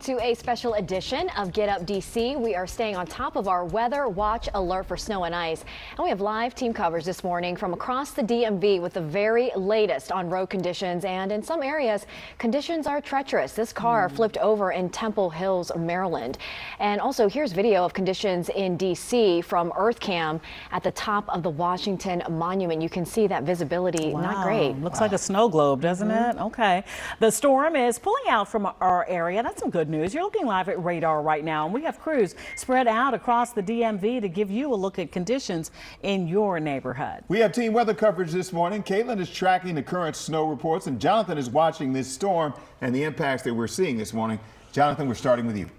To a special edition of Get Up DC. We are staying on top of our weather watch alert for snow and ice. And we have live team coverage this morning from across the DMV with the very latest on road conditions. And in some areas, conditions are treacherous. This car flipped over in Temple Hills, Maryland. And also here's video of conditions in DC from EarthCam at the top of the Washington Monument. You can see that visibility. Wow. Not great. Looks like a snow globe, doesn't it? Okay. The storm is pulling out from our area. That's some good news. You're looking live at radar right now, and we have crews spread out across the DMV to give you a look at conditions in your neighborhood. We have team weather coverage this morning. Caitlin is tracking the current snow reports, and Jonathan is watching this storm and the impacts that we're seeing this morning. Jonathan, we're starting with you.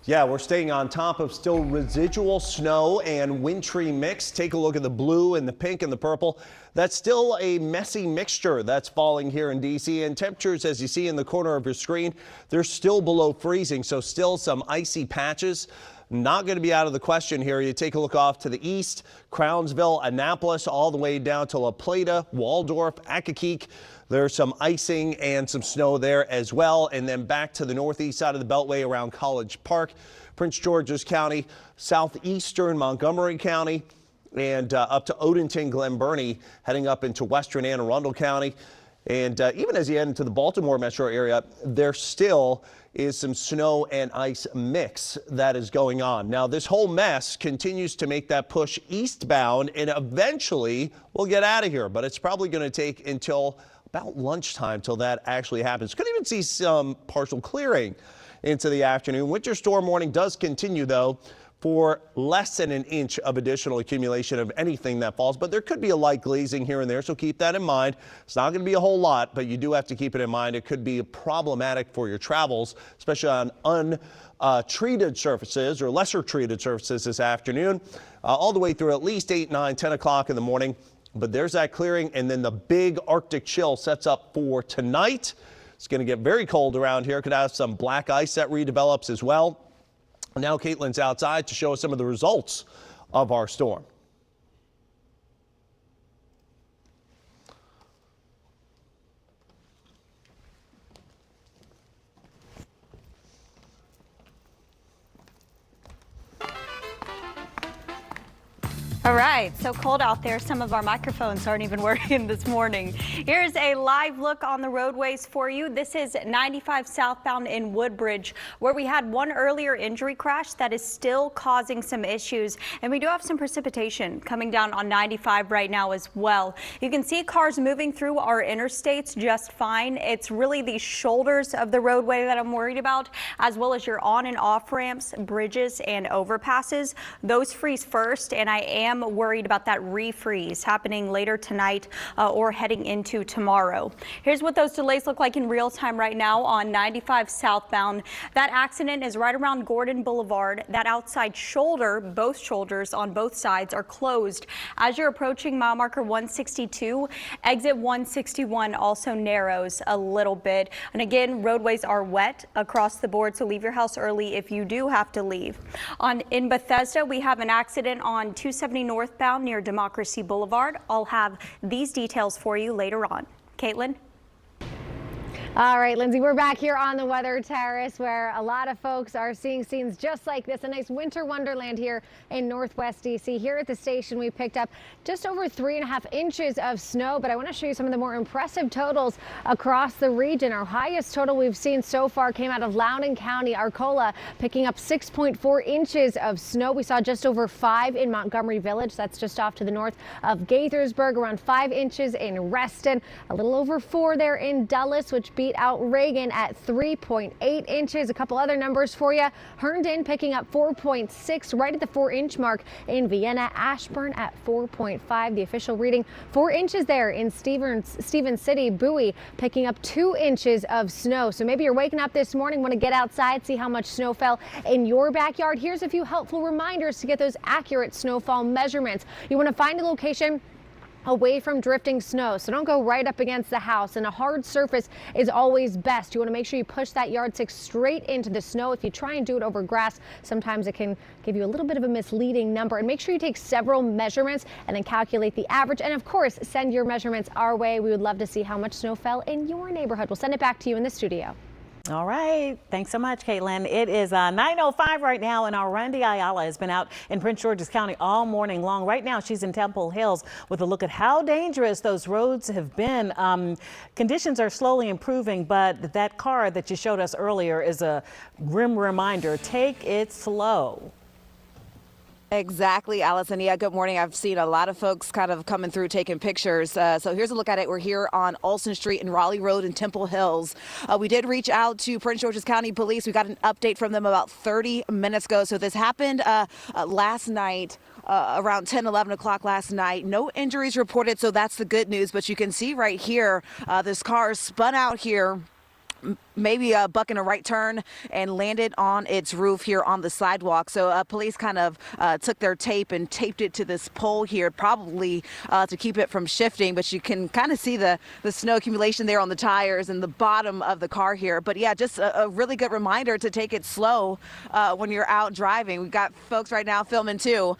Yeah, we're staying on top of still residual snow and wintry mix. Take a look at the blue and the pink and the purple. That's still a messy mixture that's falling here in DC, and temperatures, as you see in the corner of your screen, they're still below freezing, so still some icy patches. Not going to be out of the question here. You take a look off to the east, Crownsville, Annapolis, all the way down to La Plata, Waldorf, Accokeek. There's some icing and some snow there as well. And then back to the northeast side of the Beltway around College Park, Prince George's County, southeastern Montgomery County, and up to Odenton, Glen Burnie, heading up into western Anne Arundel County. And even as you head into the Baltimore metro area, there still is some snow and ice mix that is going on. Now, this whole mess continues to make that push eastbound, and eventually we'll get out of here. But it's probably going to take until about lunchtime till that actually happens. Could even see some partial clearing into the afternoon. Winter storm warning does continue, though, for less than an inch of additional accumulation of anything that falls, but there could be a light glazing here and there, so keep that in mind. It's not going to be a whole lot, but you do have to keep it in mind. It could be problematic for your travels, especially on untreated surfaces or lesser treated surfaces this afternoon, all the way through at least 8, 9, 10 o'clock in the morning. But there's that clearing, and then the big Arctic chill sets up for tonight. It's going to get very cold around here. Could have some black ice that redevelops as well. Now Caitlin's outside to show us some of the results of our storm. All right, so cold out there, some of our microphones aren't even working this morning. Here's a live look on the roadways for you. This is 95 southbound in Woodbridge, where we had one earlier injury crash that is still causing some issues. And we do have some precipitation coming down on 95 right now as well. You can see cars moving through our interstates just fine. It's really the shoulders of the roadway that I'm worried about, as well as your on and off ramps, bridges, and overpasses. Those freeze first, and I am worried about that refreeze happening later tonight or heading into tomorrow. Here's what those delays look like in real time right now on 95 southbound. That accident is right around Gordon Boulevard. That outside shoulder, both shoulders on both sides are closed. As you're approaching mile marker 162, exit 161 also narrows a little bit. And again, roadways are wet across the board, so leave your house early if you do have to leave. In Bethesda, we have an accident on 270 northbound near Democracy Boulevard. I'll have these details for you later on. Caitlin? All right, Lindsay, we're back here on the Weather Terrace where a lot of folks are seeing scenes just like this. A nice winter wonderland here in Northwest DC. Here at the station, we picked up just over 3.5 inches of snow, but I want to show you some of the more impressive totals across the region. Our highest total we've seen so far came out of Loudoun County, Arcola, picking up 6.4 inches of snow. We saw just over 5 in Montgomery Village. That's just off to the north of Gaithersburg, around 5 inches in Reston, a little over 4 there in Dulles, which beat out Reagan at 3.8 inches. A couple other numbers for you. Herndon picking up 4.6 right at the 4-inch mark in Vienna. Ashburn at 4.5. The official reading 4 inches there in Stevens City. Bowie picking up 2 inches of snow. So maybe you're waking up this morning, want to get outside, see how much snow fell in your backyard. Here's a few helpful reminders to get those accurate snowfall measurements. You want to find a location away from drifting snow, so don't go right up against the house, and a hard surface is always best. You want to make sure you push that yardstick straight into the snow. If you try and do it over grass, sometimes it can give you a little bit of a misleading number. And make sure you take several measurements and then calculate the average, and of course send your measurements our way. We would love to see how much snow fell in your neighborhood. We'll send it back to you in the studio. All right. Thanks so much, Caitlin. It is 9:05 right now, and our Randy Ayala has been out in Prince George's County all morning long. Right now, she's in Temple Hills with a look at how dangerous those roads have been. Conditions are slowly improving, but that car that you showed us earlier is a grim reminder. Take it slow. Exactly, Allison. Yeah, good morning. I've seen a lot of folks kind of coming through taking pictures. So here's a look at it. We're here on Olson Street and Raleigh Road in Temple Hills. We did reach out to Prince George's County Police. We got an update from them about 30 minutes ago. So this happened last night. Around 10, 11 o'clock last night. No injuries reported, so that's the good news. But you can see right here, this car spun out here, maybe bucking a right turn, and landed on its roof here on the sidewalk. So police kind of took their tape and taped it to this pole here, probably to keep it from shifting. But you can kind of see the snow accumulation there on the tires and the bottom of the car here. But yeah, just a really good reminder to take it slow when you're out driving. We've got folks right now filming too,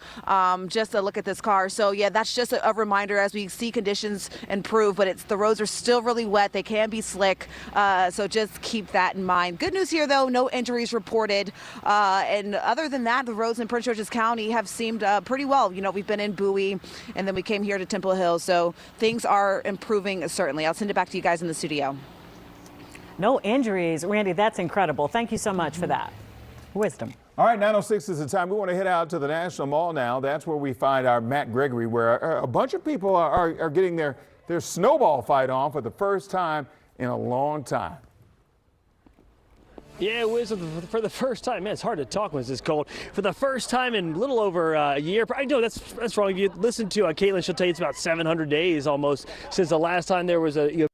just to look at this car. So yeah, that's just a reminder as we see conditions improve. But the roads are still really wet. They can be slick. So just keep that in mind. Good news here, though, no injuries reported. And other than that, the roads in Prince George's County have seemed pretty well. You know, we've been in Bowie, and then we came here to Temple Hills. So things are improving, certainly. I'll send it back to you guys in the studio. No injuries. Randy, that's incredible. Thank you so much for that. Wisdom. All right, 9:06 is the time. We want to head out to the National Mall now. That's where we find our Matt Gregory, where a bunch of people are getting their snowball fight on for the first time in a long time. Yeah, it was for the first time. Man, it's hard to talk when it's this cold. For the first time in a little over a year. I know that's wrong. If you listen to Caitlin, she'll tell you it's about 700 days almost since the last time there was a.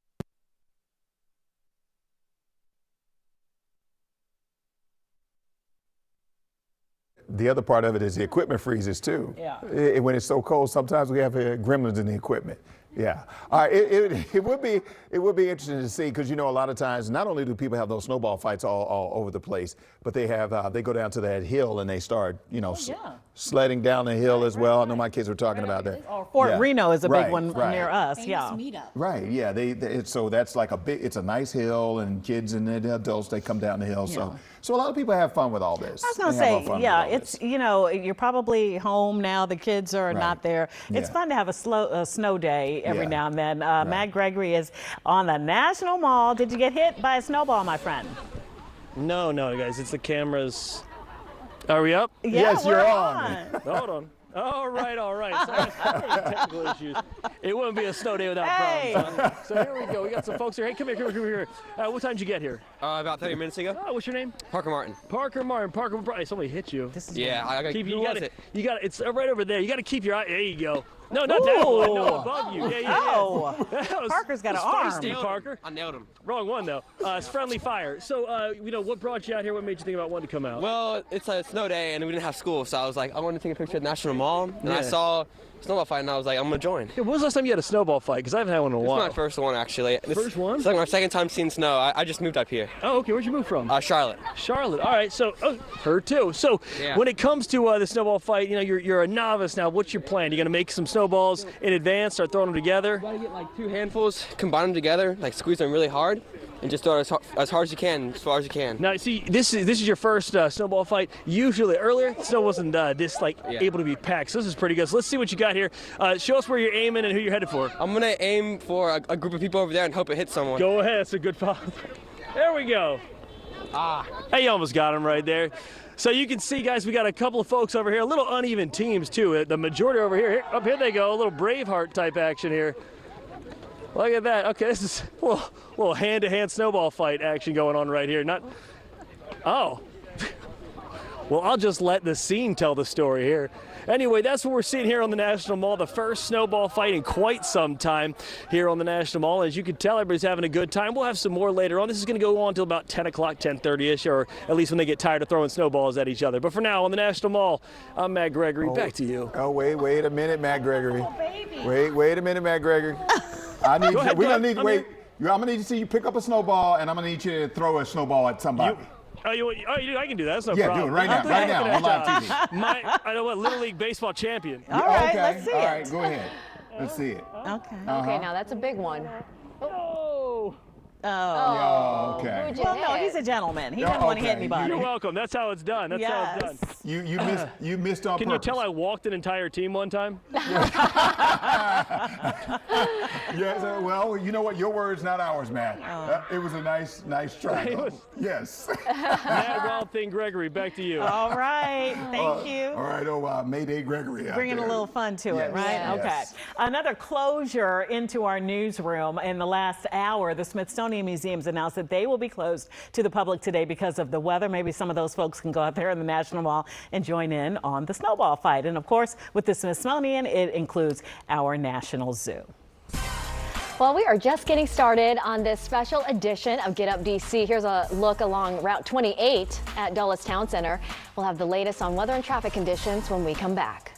The other part of it is the equipment freezes too. Yeah. When it's so cold, sometimes we have gremlins in the equipment. Yeah. All right. It would be interesting to see, because, you know, a lot of times not only do people have those snowball fights all over the place, but they go down to that hill and they start, you know, sledding down the hill as well. I know my kids were talking about that. Fort Reno is a big one near us. Yeah. Right. Yeah. So that's like it's a nice hill, and kids and the adults, they come down the hill. Yeah. So a lot of people have fun with all this. I was going to say, yeah, it's, you know, you're probably home now. The kids are not there. It's fun to have a snow day every now and then. Matt Gregory is on the National Mall. Did you get hit by a snowball, my friend? No, guys, it's the cameras. Are we up? Yeah, yes, you're on. Hold on. All right. Sorry, technical issues. It wouldn't be a snow day without problems. So here we go. We got some folks here. Hey, come here. What time did you get here? About 30 minutes ago. Oh, what's your name? Parker Martin. Parker, somebody hit you. Yeah, I got it. You got it. It's right over there. You got to keep your eye. There you go. No, not that one. No, above you. Yeah. Oh, Parker's got an arm. Feisty, Parker. I nailed him. Wrong one, though. It's friendly fire. So, you know, what brought you out here? What made you think about wanting to come out? Well, it's a snow day, and we didn't have school, so I was like, I wanted to take a picture at the National Mall, and I saw snowball fight, and I was like, I'm going to join. When was the last time you had a snowball fight? Because I haven't had one in a while. This is my first one, actually. First one? It's like my second time seeing snow. I just moved up here. Oh, okay. Where'd you move from? Charlotte. Charlotte. All right. So, her too. So, when it comes to the snowball fight, you know, you're a novice now. What's your plan? You going to make some snowballs in advance, start throwing them together? You got to get like 2 handfuls, combine them together, like squeeze them really hard, and just throw it as hard as you can, as far as you can. Now, see, this is your first snowball fight. Usually, earlier, snow wasn't this able to be packed. So this is pretty good. So let's see what you got here. Show us where you're aiming and who you're headed for. I'm gonna aim for a group of people over there and hope it hits someone. Go ahead. That's a good pop. There we go. Hey, you almost got him right there. So you can see, guys, we got a couple of folks over here, a little uneven teams too. The majority over here, up here they go, a little Braveheart type action here. Look at that. Okay, this is a little hand-to-hand snowball fight action going on right here. Oh. Well, I'll just let the scene tell the story here. Anyway, that's what we're seeing here on the National Mall, the first snowball fight in quite some time here on the National Mall. As you can tell, everybody's having a good time. We'll have some more later on. This is going to go on until about 10 o'clock, 10:30-ish, or at least when they get tired of throwing snowballs at each other. But for now, on the National Mall, I'm Matt Gregory. Back to you. Oh, wait a minute, Matt Gregory. Wait a minute, Matt Gregory. I'm gonna need to see you pick up a snowball, and I'm gonna need you to throw a snowball at somebody. I can do that. That's no problem. Yeah, do it right now on live TV. I know what, Little League baseball champion. All right, okay. let's see it. All right, go ahead. Let's see it. Okay. Okay, now that's a big one. Oh. Oh. Okay. Who'd you Well, no, hit? he's a gentleman. He Yeah, doesn't want to hit okay. anybody. You're welcome. That's how it's done. That's how it's done. You missed on Can you purpose. tell I walked an entire team one time? Yes, well, you know what? Your words, not ours, man. It was a nice try. Yes. Mad Wild Thing Gregory, back to you. All right. Thank you. All right, Mayday Gregory. out Bringing a there. little fun to it, Yes, right? yes. Okay. Another closure into our newsroom in the last hour. The Smithsonian Museum's announced that they will be closed to the public today because of the weather. Maybe some of those folks can go out there in the National Mall and join in on the snowball fight. And of course, with the Smithsonian, it includes our National Zoo. Well, we are just getting started on this special edition of Get Up DC. Here's a look along Route 28 at Dulles Town Center. We'll have the latest on weather and traffic conditions when we come back.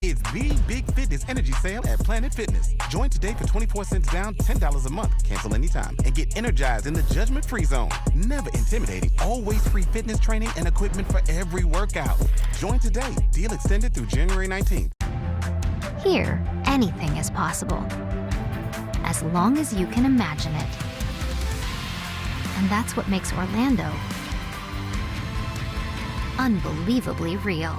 It's the Big Fitness Energy Sale at Planet Fitness. Join today for 24 cents down, $10 a month. Cancel anytime and get energized in the judgment-free zone. Never intimidating, always free fitness training and equipment for every workout. Join today. Deal extended through January 19th. Here, anything is possible, as long as you can imagine it. And that's what makes Orlando unbelievably real.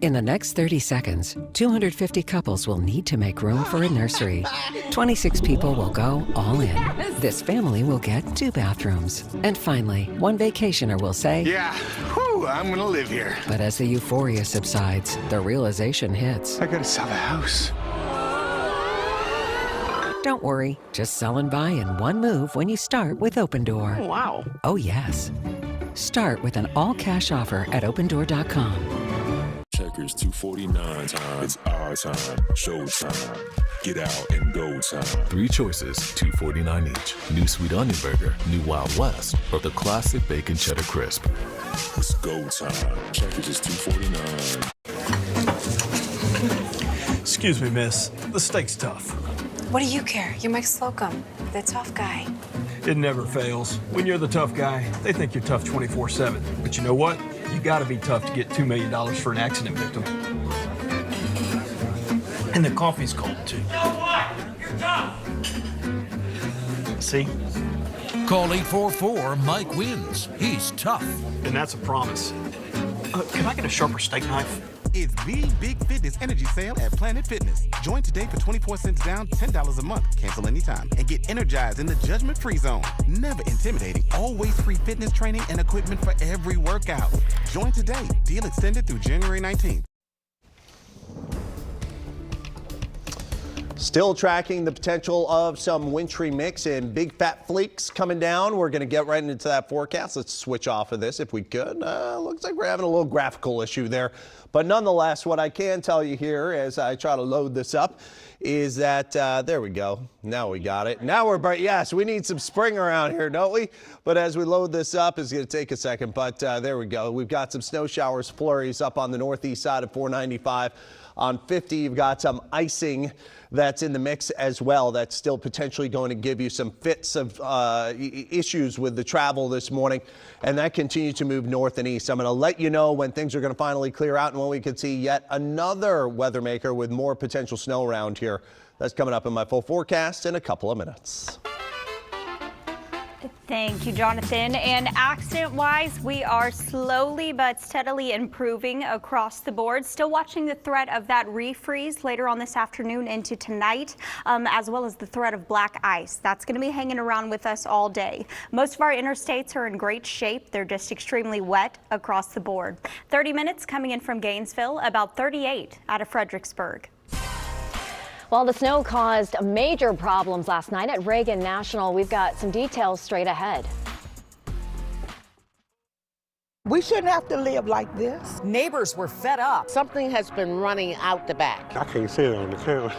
In the next 30 seconds, 250 couples will need to make room for a nursery. 26 people will go all in. This family will get 2 bathrooms. And finally, one vacationer will say, Yeah, whew, I'm gonna live here. but as the euphoria subsides, the realization hits. I gotta sell the house. Don't worry, just sell and buy in one move when you start with Open Door. Wow. Oh yes. Start with an all-cash offer at opendoor.com. Checkers 249 time. It's our time. Showtime. Get out and go time. 3 choices, $2.49 each. New sweet onion burger, new Wild West, or the classic bacon cheddar crisp. It's go time. Checkers is $2.49. Excuse me, miss. The steak's tough. What do you care? You're Mike Slocum, the tough guy. It never fails. When you're the tough guy, they think you're tough 24/7. But you know what? You gotta be tough to get $2 million for an accident victim. And the coffee's cold, too. See? Call 844-MIKE wins. He's tough. And that's a promise. Can I get a sharper steak knife? It's the Big Fitness Energy Sale at Planet Fitness. Join today for 24 cents down, $10 a month. Cancel anytime and get energized in the judgment-free zone. Never intimidating, always free fitness training and equipment for every workout. Join today. Deal extended through January 19th. Still tracking the potential of some wintry mix and big fat flakes coming down. We're going to get right into that forecast. Let's switch off of this if we could. Looks like we're having a little graphical issue there. But nonetheless, what I can tell you here as I try to load this up is that, there we go. Now we got it. Now we're bright. Yes, we need some spring around here, don't we? But as we load this up, it's going to take a second. But there we go. We've got some snow showers, flurries up on the northeast side of 495. On 50, you've got some icing that's in the mix as well. That's still potentially going to give you some fits of issues with the travel this morning. And that continues to move north and east. I'm going to let you know when things are going to finally clear out and when we can see yet another weather maker with more potential snow around here. That's coming up in my full forecast in a couple of minutes. Thank you, Jonathan. And accident-wise, we are slowly but steadily improving across the board. Still watching the threat of that refreeze later on this afternoon into tonight, as well as the threat of black ice. That's going to be hanging around with us all day. Most of our interstates are in great shape. They're just extremely wet across the board. 30 minutes coming in from Gainesville, about 38 out of Fredericksburg. Well, the snow caused major problems last night at Reagan National. We've got some details straight ahead. We shouldn't have to live like this. Neighbors were fed up. Something has been running out the back. I can't say it on the camera.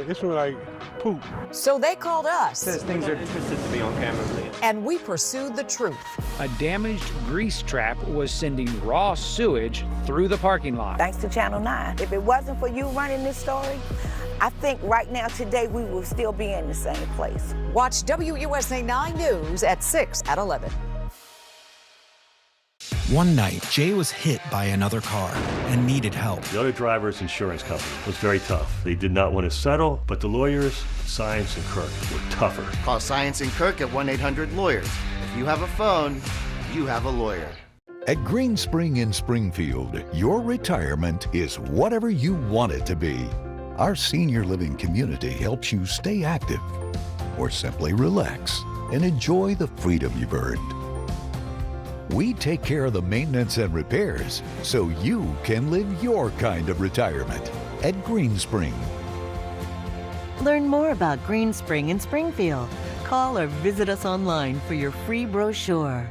It's like poop. So they called us. Says things are twisted to be on camera. And we pursued the truth. A damaged grease trap was sending raw sewage through the parking lot. Thanks to Channel 9. If it wasn't for you running this story, I think right now today we will still be in the same place. Watch WUSA 9 News at 6 at 11. One night, Jay was hit by another car and needed help. The other driver's insurance company was very tough. They did not want to settle, but the lawyers, Science and Kirk, were tougher. Call Science and Kirk at 1-800-LAWYERS. If you have a phone, you have a lawyer. At Green Spring in Springfield, your retirement is whatever you want it to be. Our senior living community helps you stay active or simply relax and enjoy the freedom you've earned. We take care of the maintenance and repairs so you can live your kind of retirement at Green Spring. Learn more about Green Spring in Springfield. Call or visit us online for your free brochure.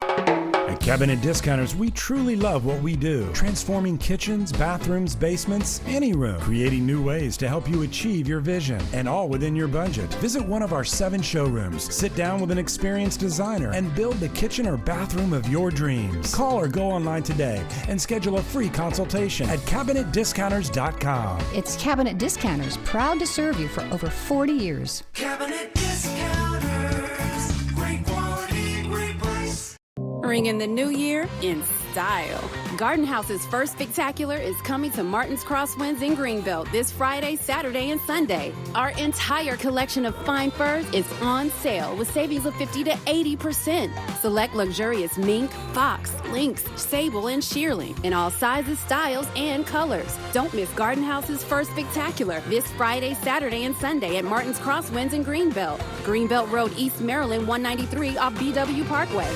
At Cabinet Discounters, we truly love what we do. Transforming kitchens, bathrooms, basements, any room. Creating new ways to help you achieve your vision. And all within your budget. Visit one of our 7 showrooms. Sit down with an experienced designer and build the kitchen or bathroom of your dreams. Call or go online today and schedule a free consultation at CabinetDiscounters.com. It's Cabinet Discounters, proud to serve you for over 40 years. Cabinet Discounters. Great quality, great price. Ring in the new year in style. Garden House's first spectacular is coming to Martin's Crosswinds in Greenbelt this Friday, Saturday, and Sunday. Our entire collection of fine furs is on sale with savings of 50 to 80%. Select luxurious mink, fox, lynx, sable, and shearling in all sizes, styles, and colors. Don't miss Garden House's first spectacular this Friday, Saturday, and Sunday at Martin's Crosswinds in Greenbelt. Greenbelt Road, East Maryland, 193 off BW Parkway.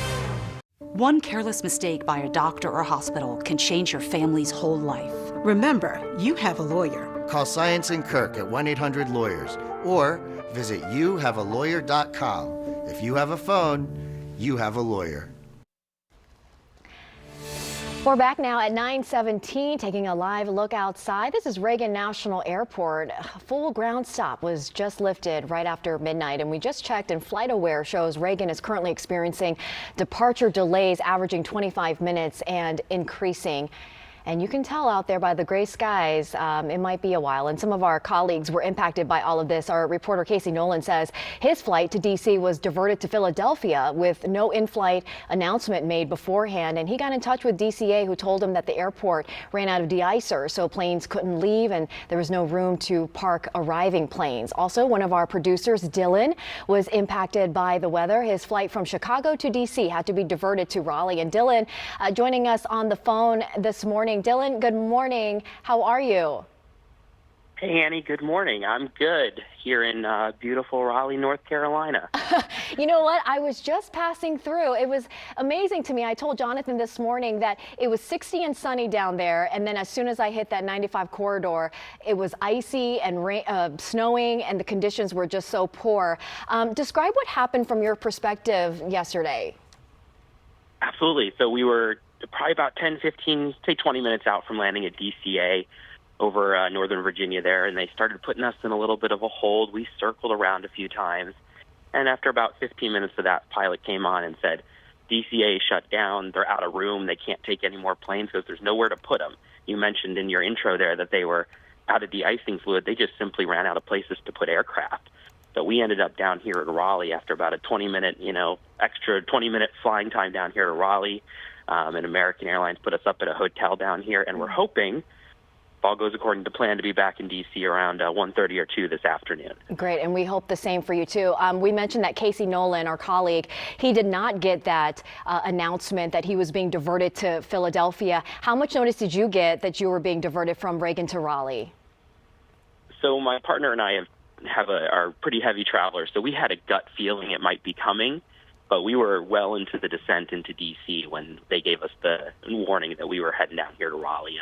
One careless mistake by a doctor or hospital can change your family's whole life. Remember, you have a lawyer. Call Science and Kirk at 1-800-LAWYERS or visit youhavealawyer.com. If you have a phone, you have a lawyer. We're back now at 9:17, taking a live look outside. This is Reagan National Airport. A full ground stop was just lifted right after midnight, and we just checked, and FlightAware shows Reagan is currently experiencing departure delays averaging 25 minutes and increasing. And you can tell out there by the gray skies, it might be a while. And some of our colleagues were impacted by all of this. Our reporter Casey Nolan says his flight to D.C. was diverted to Philadelphia with no in-flight announcement made beforehand. And he got in touch with DCA, who told him that the airport ran out of de-icer, so planes couldn't leave and there was no room to park arriving planes. Also, one of our producers, Dylan, was impacted by the weather. His flight from Chicago to D.C. had to be diverted to Raleigh. And Dylan joining us on the phone this morning. Dylan, good morning. How are you? Hey, Annie, good morning. I'm good here in beautiful Raleigh, North Carolina. You know what? I was just passing through. It was amazing to me. I told Jonathan this morning that it was 60 and sunny down there, and then as soon as I hit that 95 corridor, it was icy and snowing, and the conditions were just so poor. Describe what happened from your perspective yesterday. Absolutely. So we were probably about 10, 15, say 20 minutes out from landing at DCA over Northern Virginia there, and they started putting us in a little bit of a hold. We circled around a few times, and after about 15 minutes of that, pilot came on and said, DCA shut down, they're out of room, they can't take any more planes because there's nowhere to put them. You mentioned in your intro there that they were out of de-icing fluid. They just simply ran out of places to put aircraft. So we ended up down here at Raleigh after about a 20-minute, extra 20-minute flying time down here at Raleigh. And American Airlines put us up at a hotel down here, and we're hoping, if all goes according to plan, to be back in D.C. around 1:30 or 2 this afternoon. Great, and we hope the same for you, too. We mentioned that Casey Nolan, our colleague, he did not get that announcement that he was being diverted to Philadelphia. How much notice did you get that you were being diverted from Reagan to Raleigh? So my partner and I are pretty heavy travelers, so we had a gut feeling it might be coming. But we were well into the descent into D.C. when they gave us the warning that we were heading down here to Raleigh.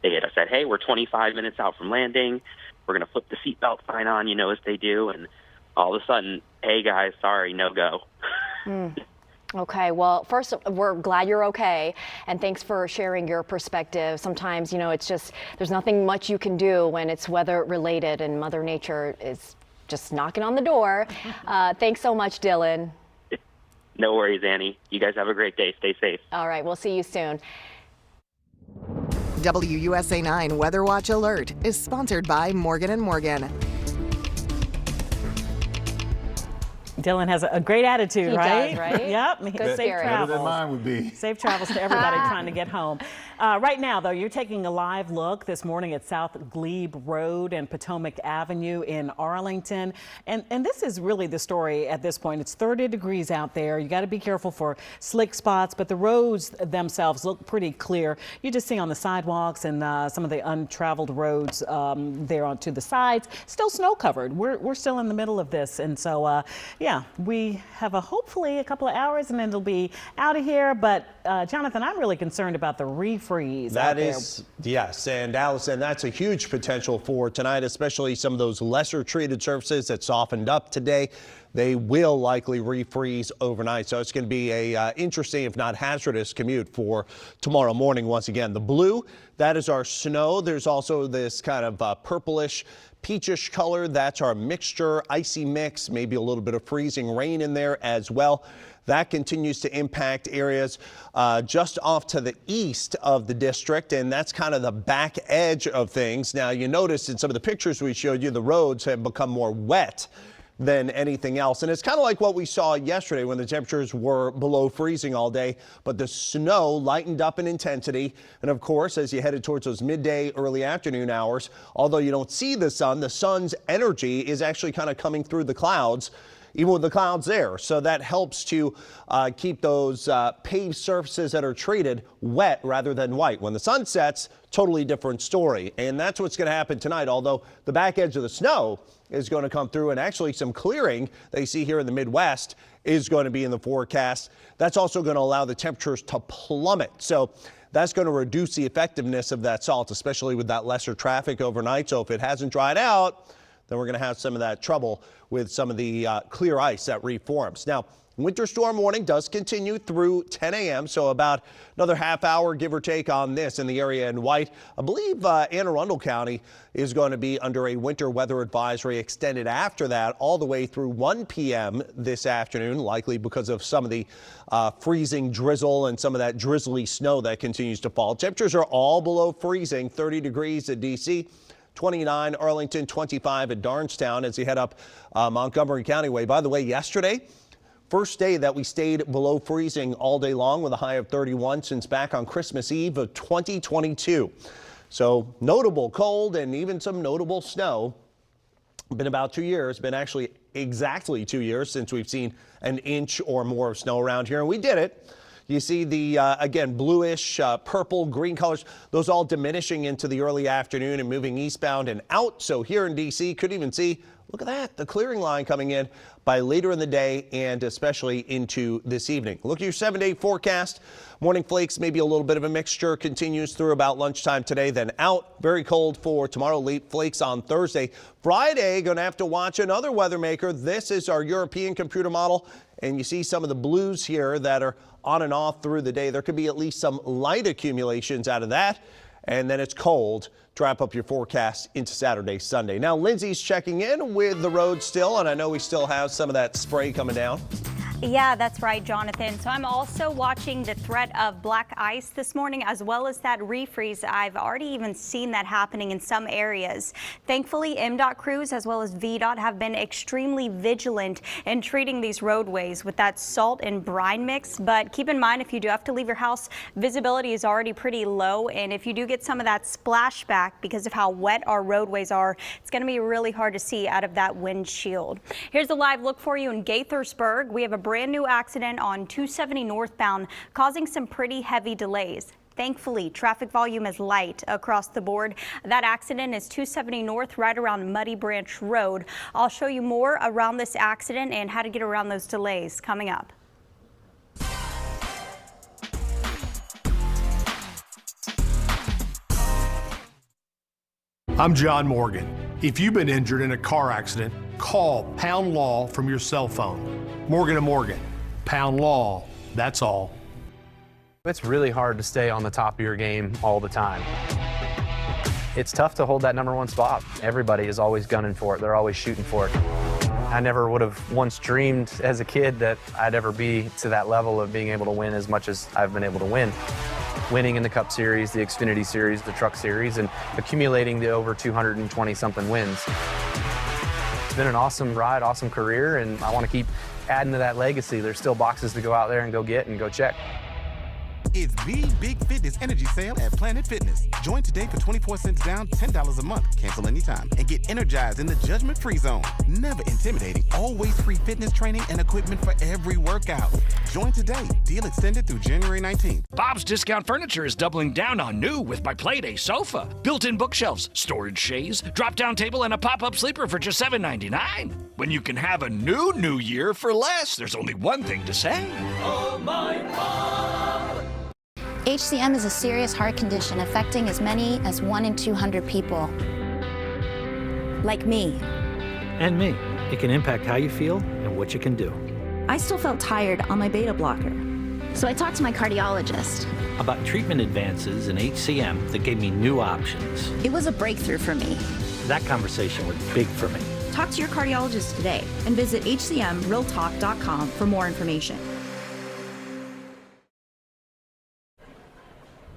They had said, hey, we're 25 minutes out from landing. We're going to flip the seatbelt sign on, as they do. And all of a sudden, hey, guys, sorry, no go. Okay, well, first, we're glad you're okay, and thanks for sharing your perspective. Sometimes, it's just, there's nothing much you can do when it's weather-related, and Mother Nature is just knocking on the door. Thanks so much, Dylan. No worries, Annie. You guys have a great day. Stay safe. All right, we'll see you soon. WUSA 9 Weather Watch Alert is sponsored by Morgan & Morgan. Dylan has a great attitude, He right? does, right? Yep. Good Safe spirit. travels. Better than mine would be. Safe travels to everybody trying to get home. Right now, though, you're taking a live look this morning at South Glebe Road and Potomac Avenue in Arlington. And this is really the story at this point. It's 30 degrees out there. You got to be careful for slick spots, but the roads themselves look pretty clear. You just see on the sidewalks and some of the untraveled roads there onto the sides, still snow covered. We're still in the middle of this. And so, yeah, we have hopefully a couple of hours and then it'll be out of here. But Jonathan, I'm really concerned about the refreeze. That is, yes, and Allison, that's a huge potential for tonight, especially some of those lesser treated surfaces that softened up today. They will likely refreeze overnight, so it's going to be a interesting, if not hazardous, commute for tomorrow morning. Once again, the blue, that is our snow. There's also this kind of purplish, peachish color. That's our mixture, icy mix, maybe a little bit of freezing rain in there as well. That continues to impact areas just off to the east of the district, and that's kind of the back edge of things. Now, you notice in some of the pictures we showed you, the roads have become more wet than anything else. And it's kind of like what we saw yesterday when the temperatures were below freezing all day, but the snow lightened up in intensity. And of course, as you headed towards those midday, early afternoon hours, although you don't see the sun's energy is actually kind of coming through the clouds, even with the clouds there. So that helps to keep those paved surfaces that are treated wet rather than white. When the sun sets, totally different story. And that's what's going to happen tonight, although the back edge of the snow is going to come through, and actually some clearing that you see here in the Midwest is going to be in the forecast. That's also going to allow the temperatures to plummet. So that's going to reduce the effectiveness of that salt, especially with that lesser traffic overnight. So if it hasn't dried out, then we're going to have some of that trouble with some of the clear ice that reforms. Now, winter storm warning does continue through 10 a.m., so about another half hour, give or take, on this in the area in white. I believe Anne Arundel County is going to be under a winter weather advisory extended after that all the way through 1 p.m. this afternoon, likely because of some of the freezing drizzle and some of that drizzly snow that continues to fall. Temperatures are all below freezing, 30 degrees at D.C., 29 Arlington, 25 at Darnestown as you head up Montgomery County way. By the way, yesterday, first day that we stayed below freezing all day long with a high of 31 since back on Christmas Eve of 2022. So notable cold and even some notable snow. Been about 2 years, been actually exactly 2 years since we've seen an inch or more of snow around here, and we did it. You see the, again, bluish, purple, green colors, those all diminishing into the early afternoon and moving eastbound and out. So here in D.C., could even see, look at that, the clearing line coming in by later in the day and especially into this evening. Look at your 7-day forecast. Morning flakes, maybe a little bit of a mixture, continues through about lunchtime today, then out. Very cold for tomorrow, late flakes on Thursday. Friday, going to have to watch another weather maker. This is our European computer model, and you see some of the blues here that are on and off through the day. There could be at least some light accumulations out of that, and then it's cold to wrap up your forecast into Saturday, Sunday. Now, Lindsay's checking in with the road still, and I know we still have some of that spray coming down. Yeah, that's right, Jonathan. So I'm also watching the threat of black ice this morning, as well as that refreeze. I've already even seen that happening in some areas. Thankfully, MDOT crews as well as VDOT have been extremely vigilant in treating these roadways with that salt and brine mix. But keep in mind, if you do have to leave your house, visibility is already pretty low. And if you do get some of that splashback because of how wet our roadways are, it's going to be really hard to see out of that windshield. Here's a live look for you in Gaithersburg. We have a brand new accident on 270 northbound, causing some pretty heavy delays. Thankfully, traffic volume is light across the board. That accident is 270 north, right around Muddy Branch Road. I'll show you more around this accident and how to get around those delays coming up. I'm John Morgan. If you've been injured in a car accident, call Pound Law from your cell phone. Morgan & Morgan, Pound Law, that's all. It's really hard to stay on the top of your game all the time. It's tough to hold that #1 spot. Everybody is always gunning for it. They're always shooting for it. I never would have once dreamed as a kid that I'd ever be to that level of being able to win as much as I've been able to win. Winning in the Cup Series, the Xfinity Series, the Truck Series, and accumulating the over 220-something wins. It's been an awesome ride, awesome career, and I want to keep adding to that legacy. There's still boxes to go out there and go get and go check. It's the Big Fitness Energy Sale at Planet Fitness. Join today for 24 cents down, $10 a month. Cancel anytime and get energized in the judgment-free zone. Never intimidating. Always free fitness training and equipment for every workout. Join today. Deal extended through January 19th. Bob's Discount Furniture is doubling down on new with my Playday sofa, built-in bookshelves, storage shays, drop-down table, and a pop-up sleeper for just $7.99. When you can have a new year for less, there's only one thing to say. Oh, my Bob. HCM is a serious heart condition affecting as many as 1 in 200 people. Like me. And me. It can impact how you feel and what you can do. I still felt tired on my beta blocker. So I talked to my cardiologist. About treatment advances in HCM that gave me new options. It was a breakthrough for me. That conversation was big for me. Talk to your cardiologist today and visit hcmrealtalk.com for more information.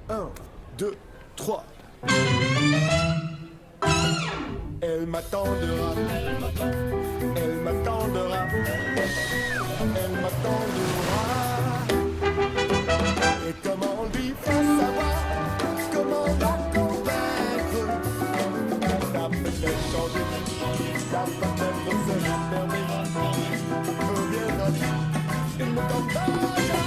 1, 2, 3. Elle m'attendra, elle m'attendra, elle m'attendra. Et comment lui faire savoir, comment la convaincre? Ça peut-être changer, ça peut-être se renfermer. Reviendra-t-il, il me donnera jamais.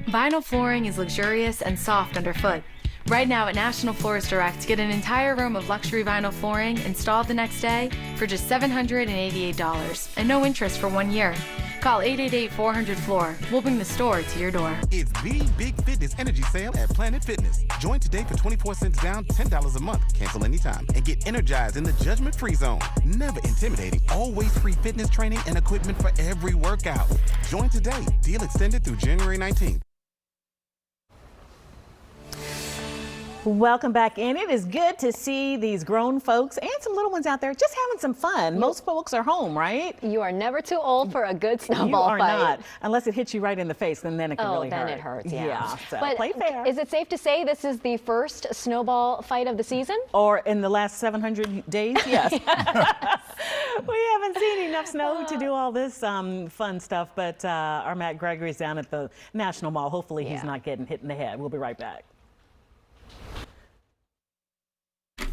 Vinyl flooring is luxurious and soft underfoot. Right now at National Floors Direct, get an entire room of luxury vinyl flooring installed the next day for just $788 and no interest for 1 year. Call 888-400-FLOOR. We'll bring the store to your door. It's the Big Fitness Energy Sale at Planet Fitness. Join today for 24 cents down, $10 a month. Cancel anytime and get energized in the judgment-free zone. Never intimidating. Always free fitness training and equipment for every workout. Join today. Deal extended through January 19th. Welcome back in. It is good to see these grown folks and some little ones out there just having some fun. Most folks are home, right? You are never too old for a good snowball fight. You are not, unless it hits you right in the face, and then it can really hurt. Oh, then it hurts, yeah. So but play fair. Is it safe to say this is the first snowball fight of the season? Or in the last 700 days, yes. We haven't seen enough snow to do all this fun stuff, but our Matt Gregory's down at the National Mall. Hopefully he's not getting hit in the head. We'll be right back.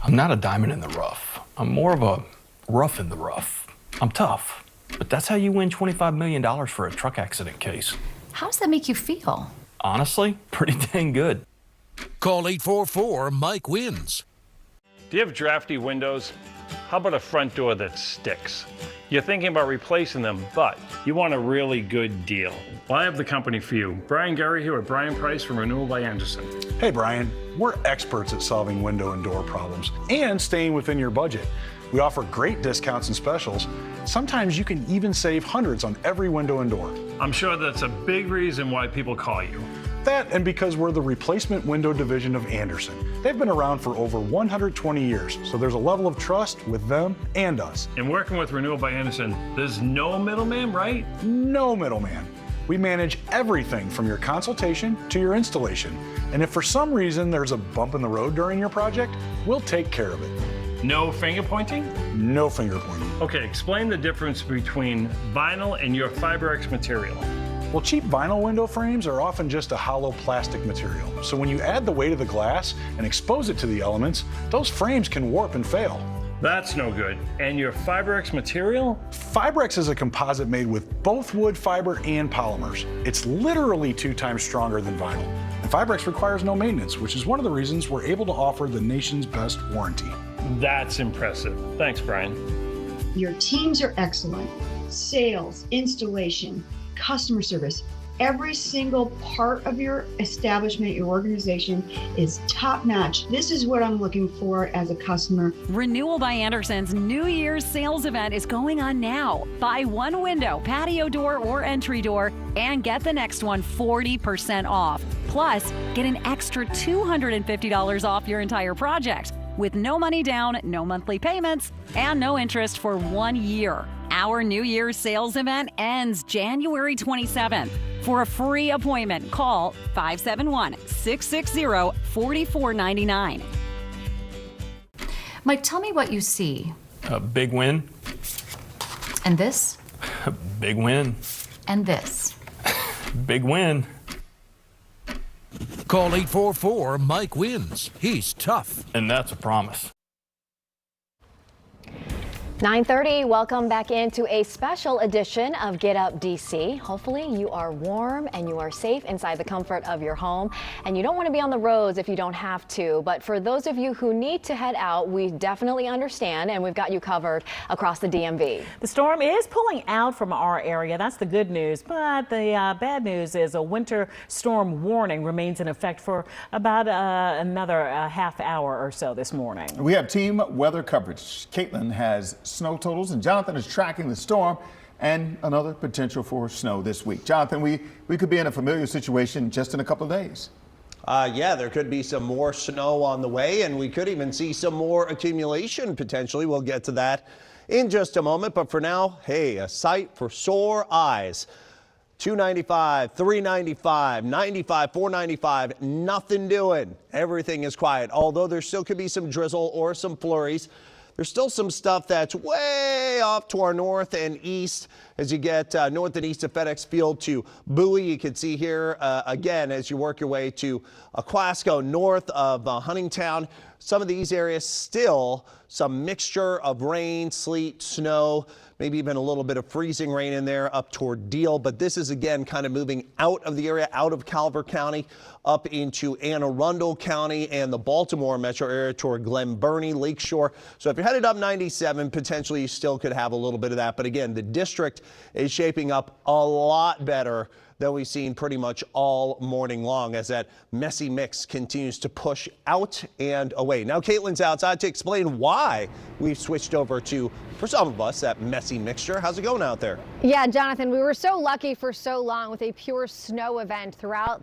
I'm not a diamond in the rough. I'm more of a rough in the rough. I'm tough, but that's how you win $25 million for a truck accident case. How does that make you feel? Honestly, pretty dang good. Call 844-MIKE-WINS. Do you have drafty windows? How about a front door that sticks? You're thinking about replacing them, but you want a really good deal. Well, I have the company for you. Brian Gary here with Brian Price from Renewal by Anderson. Hey, Brian. We're experts at solving window and door problems and staying within your budget. We offer great discounts and specials. Sometimes you can even save hundreds on every window and door. I'm sure that's a big reason why people call you. That and because we're the replacement window division of Anderson. They've been around for over 120 years, so there's a level of trust with them and us. And working with Renewal by Anderson, there's no middleman, right? No middleman. We manage everything from your consultation to your installation. And if for some reason there's a bump in the road during your project, we'll take care of it. No finger pointing? No finger pointing. Okay, explain the difference between vinyl and your FiberX material. Well, cheap vinyl window frames are often just a hollow plastic material. So when you add the weight of the glass and expose it to the elements, those frames can warp and fail. That's no good. And your FiberX material? FiberX is a composite made with both wood fiber and polymers. It's literally 2 times stronger than vinyl. And FiberX requires no maintenance, which is one of the reasons we're able to offer the nation's best warranty. That's impressive. Thanks, Brian. Your teams are excellent. Sales, installation, customer service. Every single part of your establishment, your organization is top notch. This is what I'm looking for as a customer. Renewal by Anderson's New Year's sales event is going on now. Buy one window, patio door, or entry door, and get the next one 40% off. Plus, get an extra $250 off your entire project with no money down, no monthly payments, and no interest for 1 year. Our New Year's sales event ends January 27th. For a free appointment, call 571-660-4499. Mike, tell me what you see. A big win. And this? Big win. And this. Big win. Call 844 Mike Wins. He's tough. And that's a promise. 9:30, welcome back into a special edition of Get Up DC. Hopefully you are warm and you are safe inside the comfort of your home, and you don't want to be on the roads if you don't have to. But for those of you who need to head out, we definitely understand, and we've got you covered across the DMV. The storm is pulling out from our area. That's the good news, but the bad news is a winter storm warning remains in effect for about another half hour or so this morning. We have team weather coverage. Caitlin has snow totals, and Jonathan is tracking the storm and another potential for snow this week. Jonathan, we could be in a familiar situation just in a couple of days. Yeah, there could be some more snow on the way, and we could even see some more accumulation potentially. We'll get to that in just a moment. But for now, hey, a sight for sore eyes. 295, 395, 95, 495, nothing doing. Everything is quiet, although there still could be some drizzle or some flurries. There's still some stuff that's way off to our north and east as you get north and east of FedEx Field to Bowie. You can see here again as you work your way to Aquasco, north of Huntingtown. Some of these areas still some mixture of rain, sleet, snow, maybe even a little bit of freezing rain in there up toward Deal. But this is again kind of moving out of the area, out of Calvert County, up into Anne Arundel County and the Baltimore metro area toward Glen Burnie, Lakeshore. So if you're headed up 97, potentially you still could have a little bit of that. But again, the district is shaping up a lot better than we've seen pretty much all morning long as that messy mix continues to push out and away. Now Caitlin's outside to explain why we've switched over to, for some of us, that messy mixture. How's it going out there? Yeah, Jonathan, we were so lucky for so long with a pure snow event throughout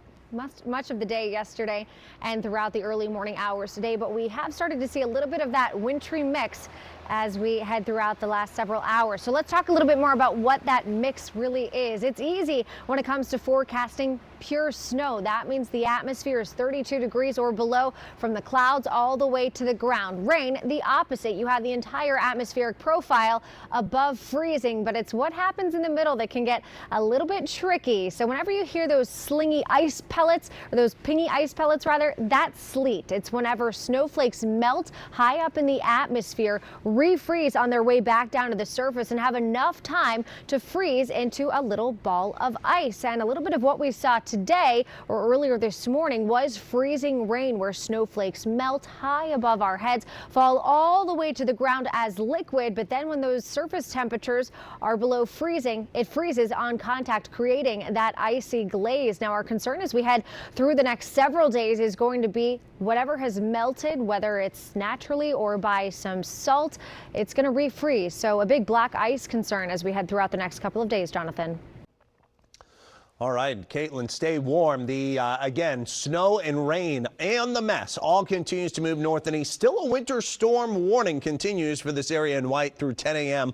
much of the day yesterday and throughout the early morning hours today, but we have started to see a little bit of that wintry mix as we head throughout the last several hours. So let's talk a little bit more about what that mix really is. It's easy when it comes to forecasting pure snow. That means the atmosphere is 32 degrees or below from the clouds all the way to the ground. Rain, the opposite. You have the entire atmospheric profile above freezing, but it's what happens in the middle that can get a little bit tricky. So whenever you hear those slingy ice pellets, or those pingy ice pellets rather, that's sleet. It's whenever snowflakes melt high up in the atmosphere, refreeze on their way back down to the surface and have enough time to freeze into a little ball of ice. And a little bit of what we saw today or earlier this morning was freezing rain where snowflakes melt high above our heads, fall all the way to the ground as liquid, but then when those surface temperatures are below freezing, it freezes on contact, creating that icy glaze. Now our concern as we head through the next several days is going to be whatever has melted, whether it's naturally or by some salt, it's going to refreeze. So a big black ice concern as we head throughout the next couple of days, Jonathan. All right, Caitlin, stay warm. The, again, snow and rain and the mess all continues to move north and east. Still a winter storm warning continues for this area in white through 10 a.m.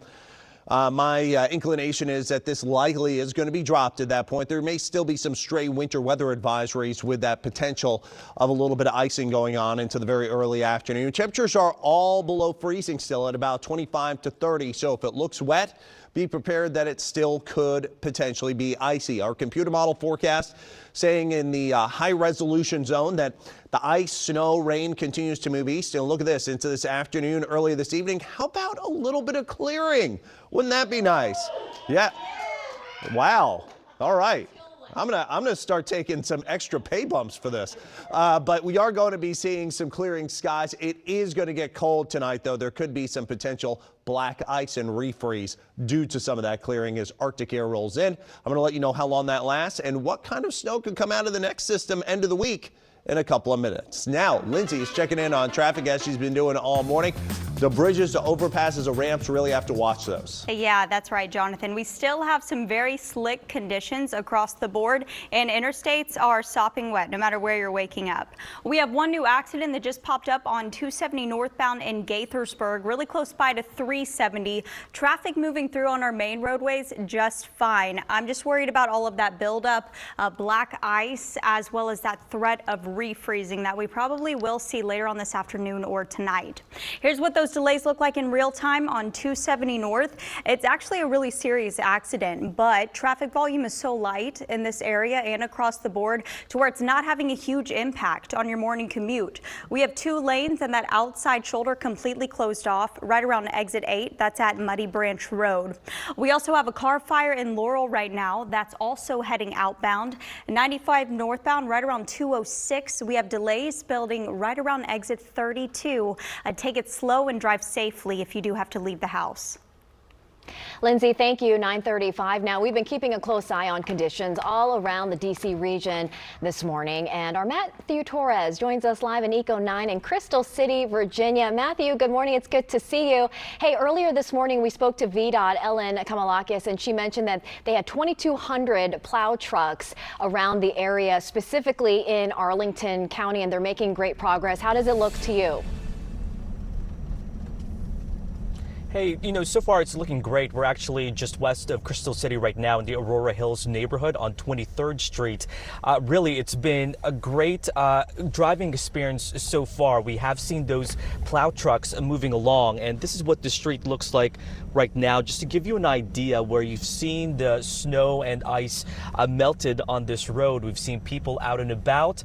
My inclination is that this likely is going to be dropped at that point. There may still be some stray winter weather advisories with that potential of a little bit of icing going on into the very early afternoon. Temperatures are all below freezing still at about 25 to 30. So if it looks wet, be prepared that it still could potentially be icy. Our computer model forecast saying in the high resolution zone that the ice, snow, rain continues to move east. And look at this into this afternoon, early this evening. How about a little bit of clearing? Wouldn't that be nice? Yeah. Wow. All right. I'm gonna start taking some extra pay bumps for this. But we are going to be seeing some clearing skies. It is going to get cold tonight, though. There could be some potential black ice and refreeze due to some of that clearing as Arctic air rolls in. I'm going to let you know how long that lasts and what kind of snow could come out of the next system end of the week in a couple of minutes. Now, Lindsay is checking in on traffic as she's been doing all morning. The bridges, the overpasses, the ramps, really have to watch those. Yeah, that's right, Jonathan. We still have some very slick conditions across the board, and interstates are sopping wet no matter where you're waking up. We have one new accident that just popped up on 270 northbound in Gaithersburg, really close by to 370. Traffic moving through on our main roadways just fine. I'm just worried about all of that buildup, black ice, as well as that threat of refreezing that we probably will see later on this afternoon or tonight. Here's what those delays look like in real time on 270 North. It's actually a really serious accident, but traffic volume is so light in this area and across the board to where it's not having a huge impact on your morning commute. We have 2 lanes and that outside shoulder completely closed off right around exit 8. That's at Muddy Branch Road. We also have a car fire in Laurel right now. That's also heading outbound. 95 northbound right around 206. We have delays building right around exit 32. Take it slow and drive safely if you do have to leave the house. Lindsay, thank you. 9:35 now. We've been keeping a close eye on conditions all around the D.C. region this morning. And our Matthew Torres joins us live in Eco 9 in Crystal City, Virginia. Matthew, good morning. It's good to see you. Hey, earlier this morning we spoke to VDOT Ellen Kamalakis, and she mentioned that they had 2,200 plow trucks around the area, specifically in Arlington County, and they're making great progress. How does it look to you? Hey, so far it's looking great. We're actually just west of Crystal City right now in the Aurora Hills neighborhood on 23rd Street. Really, it's been a great driving experience so far. We have seen those plow trucks moving along, and this is what the street looks like right now. Just to give you an idea where you've seen the snow and ice melted on this road. We've seen people out and about,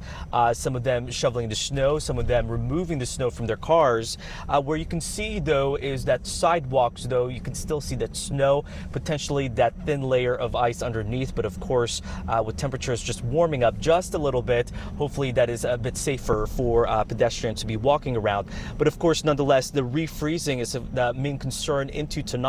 some of them shoveling the snow, some of them removing the snow from their cars. Where you can see, though, is that sidewalks, though, you can still see that snow, potentially that thin layer of ice underneath. But of course, with temperatures just warming up just a little bit, hopefully that is a bit safer for pedestrians to be walking around. But of course, nonetheless, the refreezing is the main concern into tonight.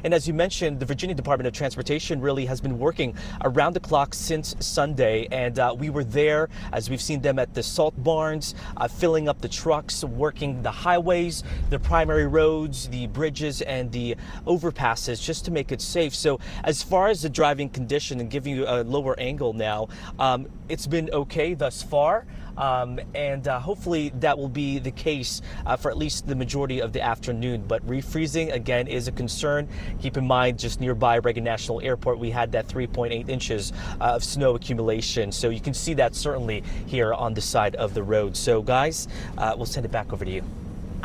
And as you mentioned, the Virginia Department of Transportation really has been working around the clock since Sunday. And we were there, as we've seen them at the salt barns, filling up the trucks, working the highways, the primary roads, the bridges, and the overpasses just to make it safe. So as far as the driving condition and giving you a lower angle now, it's been okay thus far. And hopefully that will be the case for at least the majority of the afternoon. But refreezing, again, is a concern. Keep in mind, just nearby Reagan National Airport, we had that 3.8 inches of snow accumulation. So you can see that certainly here on the side of the road. So guys, we'll send it back over to you.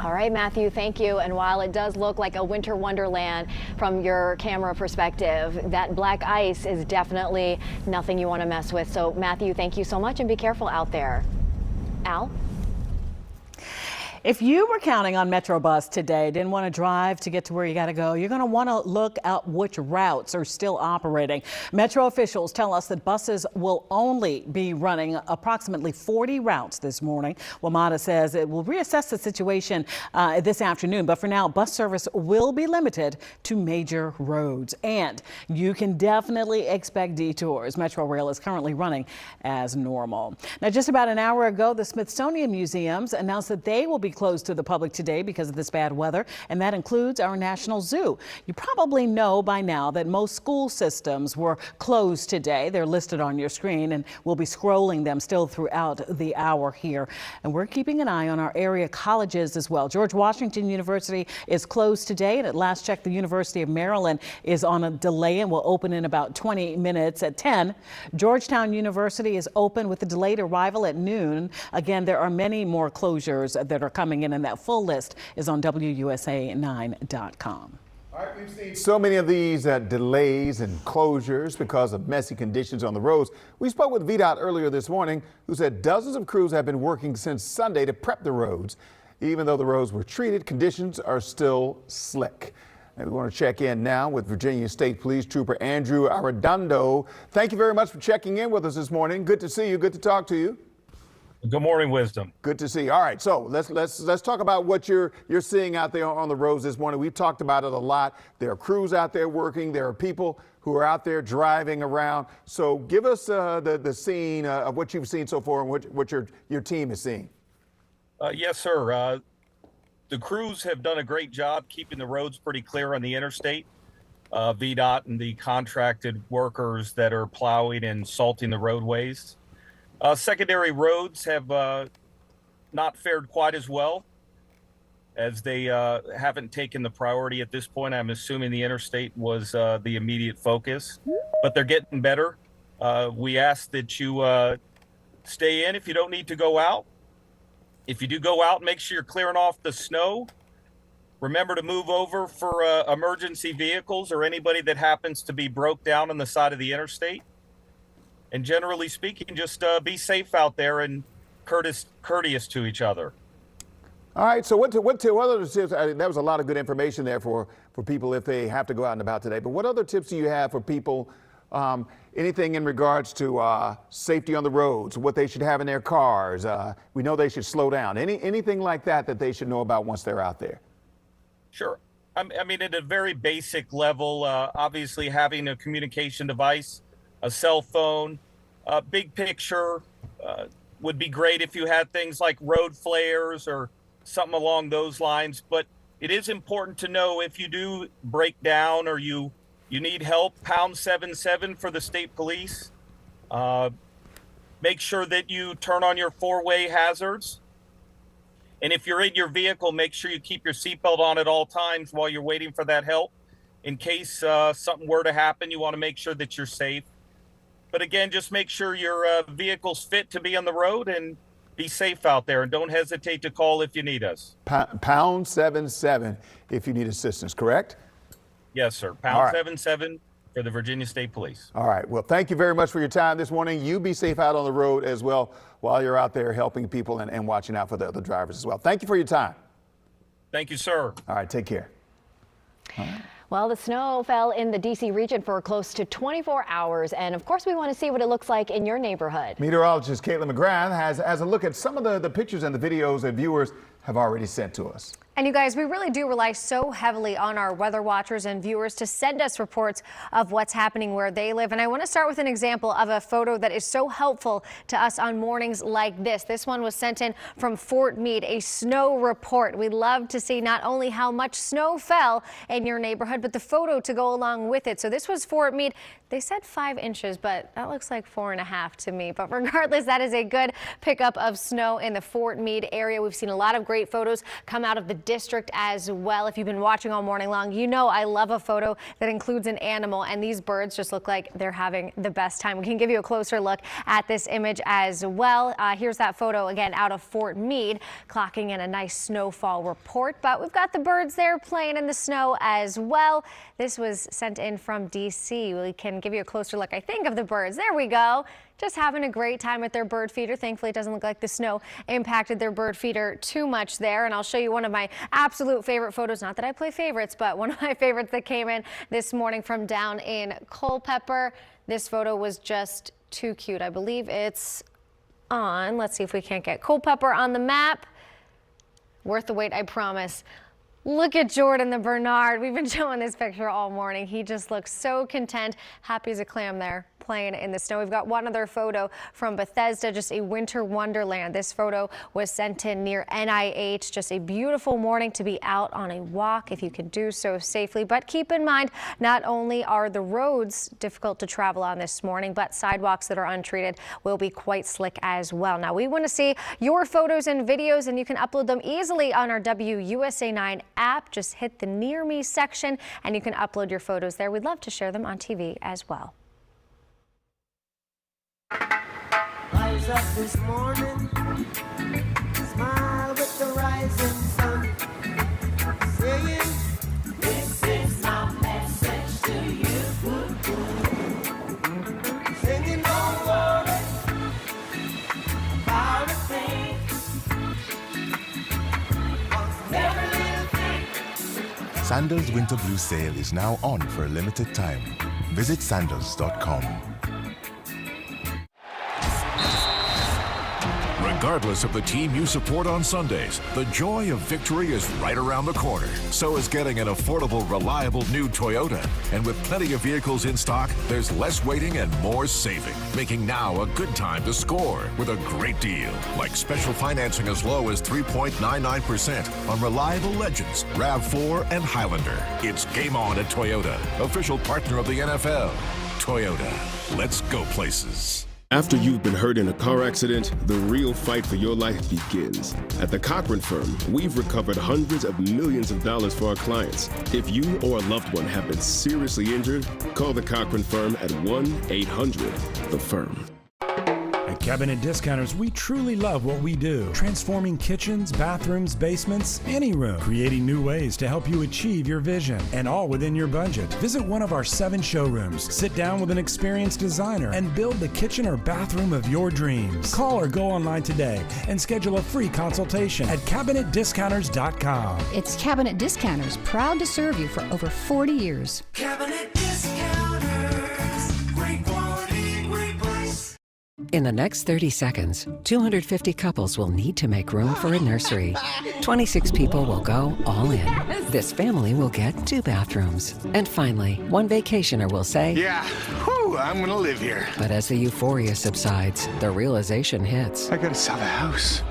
All right, Matthew, thank you. And while it does look like a winter wonderland from your camera perspective, that black ice is definitely nothing you want to mess with. So, Matthew, thank you so much, and be careful out there. Al? If you were counting on Metrobus today, didn't want to drive to get to where you got to go, you're going to want to look at which routes are still operating. Metro officials tell us that buses will only be running approximately 40 routes this morning. WMATA says it will reassess the situation this afternoon, but for now, bus service will be limited to major roads. And you can definitely expect detours. Metro Rail is currently running as normal. Now, just about an hour ago, the Smithsonian Museums announced that they will be closed to the public today because of this bad weather, and that includes our National Zoo. You probably know by now that most school systems were closed today. They're listed on your screen, and we'll be scrolling them still throughout the hour here. And we're keeping an eye on our area colleges as well. George Washington University is closed today, and at last check, the University of Maryland is on a delay and will open in about 20 minutes at 10. Georgetown University is open with a delayed arrival at noon. Again, there are many more closures that are coming in, and that full list is on WUSA9.com. All right, we've seen so many of these delays and closures because of messy conditions on the roads. We spoke with VDOT earlier this morning, who said dozens of crews have been working since Sunday to prep the roads. Even though the roads were treated, conditions are still slick. And we want to check in now with Virginia State Police Trooper Andrew Arredondo. Thank you very much for checking in with us this morning. Good to see you. Good to talk to you. Good morning, Wisdom. Good to see you. All right, so let's talk about what you're seeing out there on the roads this morning. We've talked about it a lot. There are crews out there working. There are people who are out there driving around. So give us the scene of what you've seen so far and what your team is seeing. Yes, sir. The crews have done a great job keeping the roads pretty clear on the interstate. VDOT and the contracted workers that are plowing and salting the roadways. Secondary roads have not fared quite as well, as they haven't taken the priority at this point. I'm assuming the interstate was the immediate focus, but they're getting better. We ask that you stay in if you don't need to go out. If you do go out, make sure you're clearing off the snow. Remember to move over for emergency vehicles or anybody that happens to be broke down on the side of the interstate. And generally speaking, just be safe out there and courteous to each other. All right, so what other tips? That was a lot of good information there for people if they have to go out and about today. But what other tips do you have for people, anything in regards to safety on the roads, what they should have in their cars? We know they should slow down. Anything like that they should know about once they're out there? Sure. I mean, at a very basic level, obviously having a communication device, a cell phone, big picture would be great if you had things like road flares or something along those lines. But it is important to know if you do break down or you need help, pound 77 for the state police. Make sure that you turn on your four-way hazards. And if you're in your vehicle, make sure you keep your seatbelt on at all times while you're waiting for that help. In case something were to happen, you want to make sure that you're safe. But again, just make sure your vehicle's fit to be on the road and be safe out there. And don't hesitate to call if you need us. Pound 77 if you need assistance, correct? Yes, sir. Pound 77 for the Virginia State Police. All right. Well, thank you very much for your time this morning. You be safe out on the road as well while you're out there helping people and watching out for the other drivers as well. Thank you for your time. Thank you, sir. All right. Take care. Well, the snow fell in the D.C. region for close to 24 hours. And of course, we want to see what it looks like in your neighborhood. Meteorologist Caitlin McGrath has a look at some of the pictures and the videos that viewers have already sent to us. And you guys, we really do rely so heavily on our weather watchers and viewers to send us reports of what's happening where they live. And I want to start with an example of a photo that is so helpful to us on mornings like this. This one was sent in from Fort Meade, a snow report. We love to see not only how much snow fell in your neighborhood, but the photo to go along with it. So this was Fort Meade. They said 5 inches, but that looks like 4.5 to me. But regardless, that is a good pickup of snow in the Fort Meade area. We've seen a lot of great photos come out of the district as well. If you've been watching all morning long, you know I love a photo that includes an animal, and these birds just look like they're having the best time. We can give you a closer look at this image as well. Here's that photo again out of Fort Meade, clocking in a nice snowfall report. But we've got the birds there playing in the snow as well. This was sent in from D.C. We can give you a closer look, I think, of the birds. There we go. Just having a great time at their bird feeder. Thankfully, it doesn't look like the snow impacted their bird feeder too much there. And I'll show you one of my absolute favorite photos. Not that I play favorites, but one of my favorites that came in this morning from down in Culpeper. This photo was just too cute. I believe it's on. Let's see if we can't get Culpeper on the map. Worth the wait, I promise. Look at Jordan the Bernard. We've been showing this picture all morning. He just looks so content, happy as a clam there, playing in the snow. We've got one other photo from Bethesda, just a winter wonderland. This photo was sent in near NIH. Just a beautiful morning to be out on a walk if you can do so safely. But keep in mind, not only are the roads difficult to travel on this morning, but sidewalks that are untreated will be quite slick as well. Now, we want to see your photos and videos, and you can upload them easily on our WUSA9 app. Just hit the Near Me section, and you can upload your photos there. We'd love to share them on TV as well. Rise up this morning, smile with the rising sun, saying, this is my message to you. Singing, don't worry about a thing, every little thing. Sandals Winter Blue Sale is now on for a limited time. Visit sandals.com. Regardless of the team you support on Sundays, the joy of victory is right around the corner. So is getting an affordable, reliable new Toyota. And with plenty of vehicles in stock, there's less waiting and more saving, making now a good time to score with a great deal. Like special financing as low as 3.99% on reliable Legends, RAV4, and Highlander. It's game on at Toyota, official partner of the NFL. Toyota, let's go places. After you've been hurt in a car accident, the real fight for your life begins. At the Cochran Firm, we've recovered hundreds of millions of dollars for our clients. If you or a loved one have been seriously injured, call the Cochran Firm at 1-800-THE-FIRM. At At Cabinet Discounters, we truly love what we do. Transforming kitchens, bathrooms, basements, any room. Creating new ways to help you achieve your vision. And all within your budget. Visit one of our 7 showrooms. Sit down with an experienced designer and build the kitchen or bathroom of your dreams. Call or go online today and schedule a free consultation at CabinetDiscounters.com. It's Cabinet Discounters, proud to serve you for over 40 years. Cabinet Discounters. Great quality, great price. In the next 30 seconds, 250 couples will need to make room for a nursery. 26 people will go all in. This family will get 2 bathrooms. And finally, one vacationer will say, Yeah, whew, I'm gonna live here. But as the euphoria subsides, the realization hits. I gotta sell the house.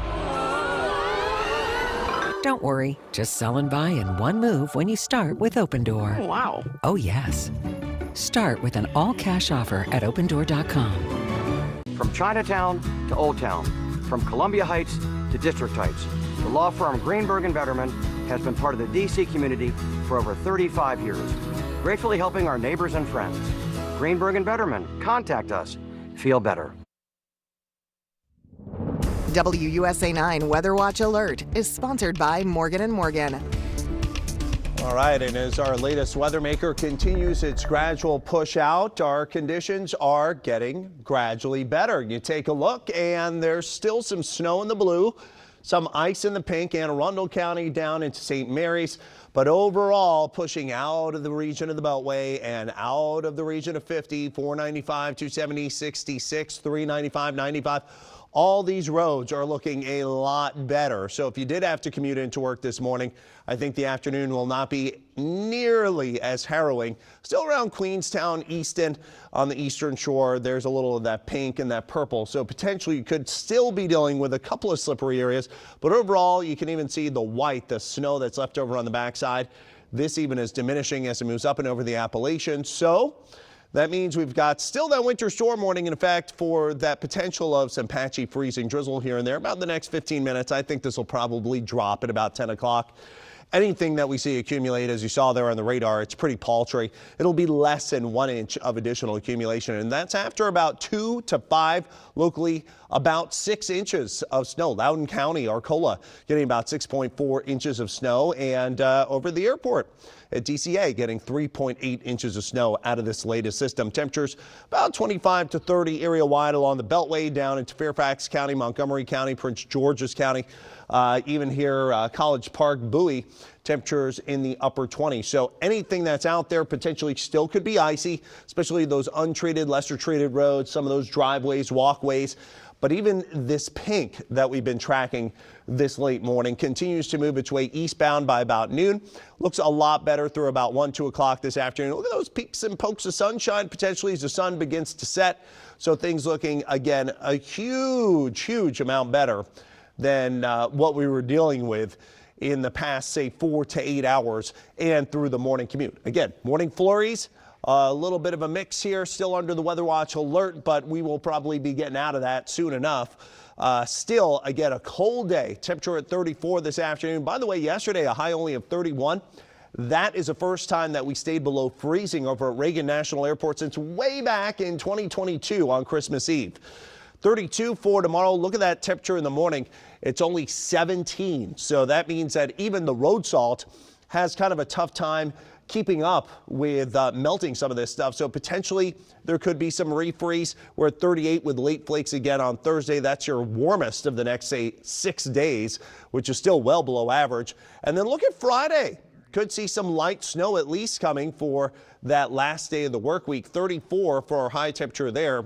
Don't worry, just sell and buy in one move when you start with Open Door. Wow. Oh yes. Start with an all-cash offer at opendoor.com. From Chinatown to Old Town, from Columbia Heights to District Heights, the law firm Greenberg & Betterman has been part of the D.C. community for over 35 years, gratefully helping our neighbors and friends. Greenberg & Betterman, contact us. Feel better. WUSA 9 Weather Watch Alert is sponsored by Morgan & Morgan. All right, and as our latest weather maker continues its gradual push out, our conditions are getting gradually better. You take a look, and there's still some snow in the blue, some ice in the pink, Anne Arundel County down into St. Mary's, but overall pushing out of the region of the Beltway and out of the region of 50, 495, 270, 66, 395, 95. All these roads are looking a lot better. So if you did have to commute into work this morning, I think the afternoon will not be nearly as harrowing. Still around Queenstown, Easton on the eastern shore, there's a little of that pink and that purple. So potentially you could still be dealing with a couple of slippery areas. But overall, you can even see the white, the snow that's left over on the backside. This even is diminishing as it moves up and over the Appalachians. So that means we've got still that winter storm warning in effect for that potential of some patchy freezing drizzle here and there. About the next 15 minutes, I think this will probably drop at about 10 o'clock. Anything that we see accumulate, as you saw there on the radar, it's pretty paltry. It'll be less than 1 inch of additional accumulation, and that's after about 2 to 5, locally about 6 inches of snow. Loudoun County, Arcola getting about 6.4 inches of snow, and over the airport at DCA getting 3.8 inches of snow out of this latest system. Temperatures about 25 to 30 area wide along the Beltway down into Fairfax County, Montgomery County, Prince George's County, even here College Park, Bowie, temperatures in the upper 20s. So anything that's out there potentially still could be icy, especially those untreated, lesser treated roads, some of those driveways, walkways. But even this pink that we've been tracking this late morning continues to move its way eastbound by about noon. Looks a lot better through about 1, 2 o'clock this afternoon. Look at those peaks and pokes of sunshine potentially as the sun begins to set. So things looking, again, a huge amount better than what we were dealing with in the past, say, 4 to 8 hours and through the morning commute. Again, morning flurries. A little bit of a mix here, still under the weather watch alert, but we will probably be getting out of that soon enough. Still, again, a cold day. Temperature at 34 this afternoon. By the way, yesterday, a high only of 31. That is the first time that we stayed below freezing over at Reagan National Airport since way back in 2022 on Christmas Eve. 32 for tomorrow. Look at that temperature in the morning. It's only 17. So that means that even the road salt has kind of a tough time keeping up with melting some of this stuff. So potentially there could be some refreeze. We're at 38 with late flakes again on Thursday. That's your warmest of the next, say, 6 days, which is still well below average. And then look at Friday. Could see some light snow at least coming for that last day of the work week. 34 for our high temperature there.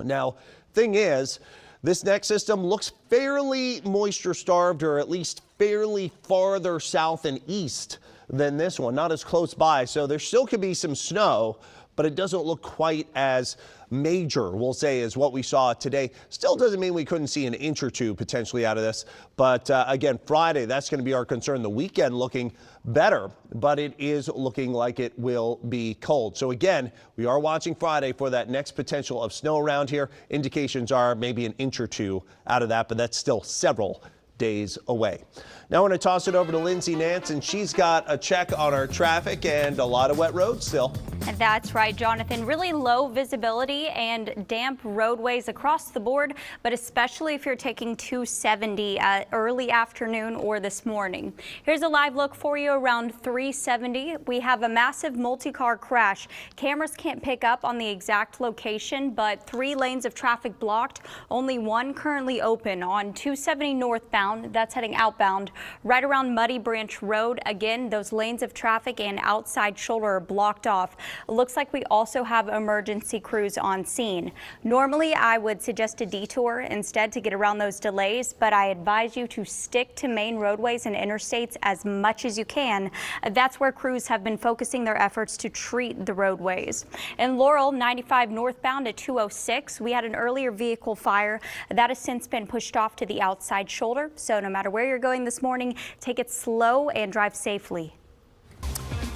Now, thing is, this next system looks fairly moisture starved, or at least fairly farther south and east than this one, not as close by. So there still could be some snow, but it doesn't look quite as major, we'll say, as what we saw today. Still doesn't mean we couldn't see an inch or two potentially out of this. But again, Friday, that's going to be our concern. The weekend looking better, but it is looking like it will be cold. So again, we are watching Friday for that next potential of snow around here. Indications are maybe an inch or two out of that, but that's still several days away. Now I want to toss it over to Lindsay Nance, and she's got a check on our traffic and a lot of wet roads still. And that's right, Jonathan. Really low visibility and damp roadways across the board, but especially if you're taking 270 early afternoon or this morning. Here's a live look for you around 370. We have a massive multi-car crash. Cameras can't pick up on the exact location, but 3 lanes of traffic blocked. Only one currently open on 270 northbound. That's heading outbound. Right around Muddy Branch Road. Again, those lanes of traffic and outside shoulder are blocked off. Looks like we also have emergency crews on scene. Normally, I would suggest a detour instead to get around those delays, but I advise you to stick to main roadways and interstates as much as you can. That's where crews have been focusing their efforts to treat the roadways. In Laurel, 95 northbound at 206, we had an earlier vehicle fire. That has since been pushed off to the outside shoulder, so no matter where you're going this morning, take it slow and drive safely.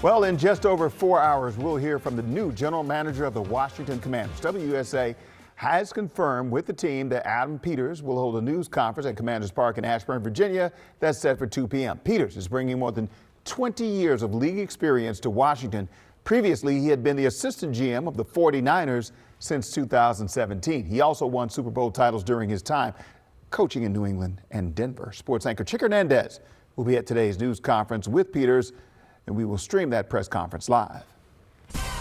Well, in just over 4 hours, we'll hear from the new general manager of the Washington Commanders. WUSA has confirmed with the team that Adam Peters will hold a news conference at Commanders Park in Ashburn, Virginia. That's set for 2 p.m. Peters is bringing more than 20 years of league experience to Washington. Previously, he had been the assistant GM of the 49ers since 2017. He also won Super Bowl titles during his time coaching in New England and Denver. Sports anchor Chick Hernandez will be at today's news conference with Peters, and we will stream that press conference live.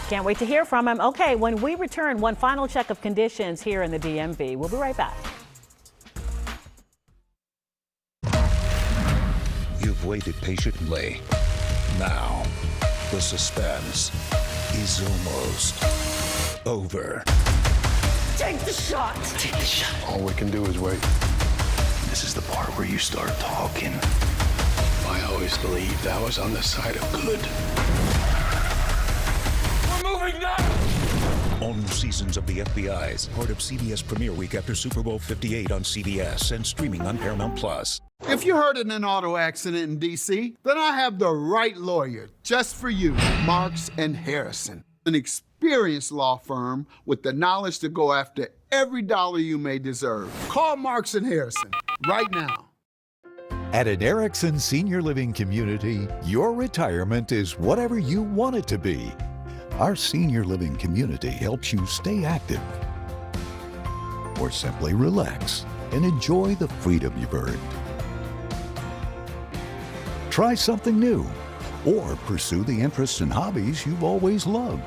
Can't wait to hear from him. Okay, when we return, one final check of conditions here in the DMV. We'll be right back. You've waited patiently. Now, the suspense is almost over. Take the shot. Take the shot. All we can do is wait. This is the part where you start talking. I always believed I was on the side of good. We're moving now. All new seasons of The FBI's, part of CBS Premiere Week after Super Bowl 58 on CBS and streaming on Paramount Plus. If you're hurt in an auto accident in D.C., then I have the right lawyer just for you, Marks and Harrison, an experienced law firm with the knowledge to go after every dollar you may deserve. Call Marks and Harrison right now. At an Erickson Senior Living Community, your retirement is whatever you want it to be. Our senior living community helps you stay active or simply relax and enjoy the freedom you've earned. Try something new or pursue the interests and hobbies you've always loved.